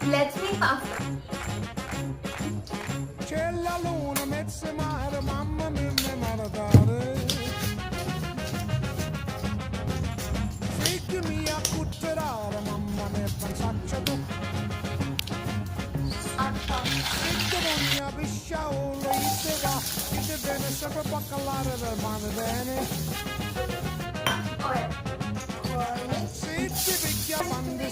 Let me puff. C'è la luna, mezza mare, mamma mia, mi maradare. Figli a cutterare, mamma mia, pensaccia tu. Figli mugna, pisciaolo, ite bene, sempre baccalare del mare bene. Ora, Se ti picchia, mandi